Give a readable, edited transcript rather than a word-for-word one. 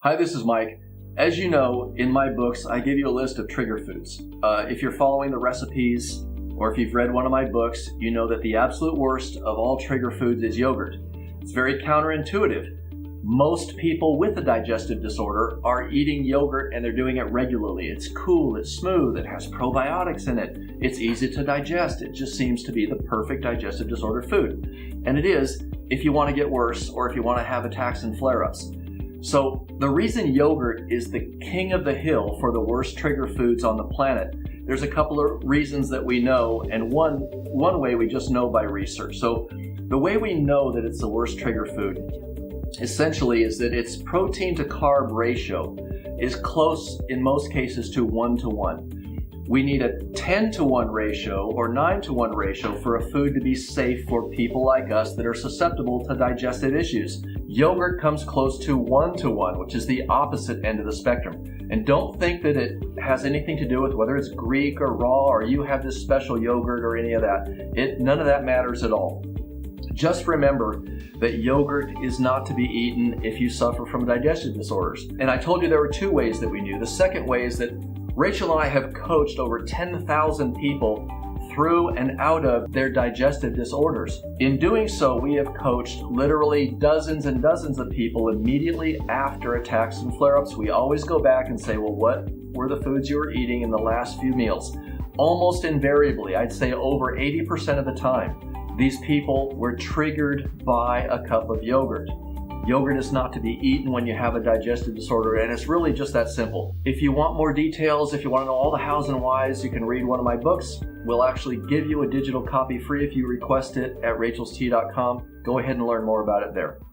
Hi, this is Mike. As you know, in my books, I give you a list of trigger foods. If you're following the recipes, or if you've read one of my books, you know that the absolute worst of all trigger foods is yogurt. It's very counterintuitive. Most people with a digestive disorder are eating yogurt and they're doing it regularly. It's cool, it's smooth, it has probiotics in it, it's easy to digest. It just seems to be the perfect digestive disorder food. And it is if you want to get worse or if you want to have attacks and flare-ups. So the reason yogurt is the king of the hill for the worst trigger foods on the planet, there's a couple of reasons that we know, and one way we just know by research. So the way we know that it's the worst trigger food essentially is that its protein to carb ratio is close in most cases to 1-to-1. We need a 10-to-1 ratio or 9-to-1 ratio for a food to be safe for people like us that are susceptible to digestive issues. Yogurt comes close to 1-to-1, which is the opposite end of the spectrum. And don't think that it has anything to do with whether it's Greek or raw or you have this special yogurt or any of that. None of that matters at all. Just remember that yogurt is not to be eaten if you suffer from digestive disorders. And I told you there were two ways that we knew. The second way is that Rachel and I have coached over 10,000 people through and out of their digestive disorders. In doing so, we have coached literally dozens and dozens of people immediately after attacks and flare-ups. We always go back and say, well, what were the foods you were eating in the last few meals? Almost invariably, I'd say over 80% of the time, these people were triggered by a cup of yogurt. Yogurt is not to be eaten when you have a digestive disorder, and it's really just that simple. If you want more details, if you want to know all the hows and whys, you can read one of my books. We'll actually give you a digital copy free if you request it at rachelstea.com. Go ahead and learn more about it there.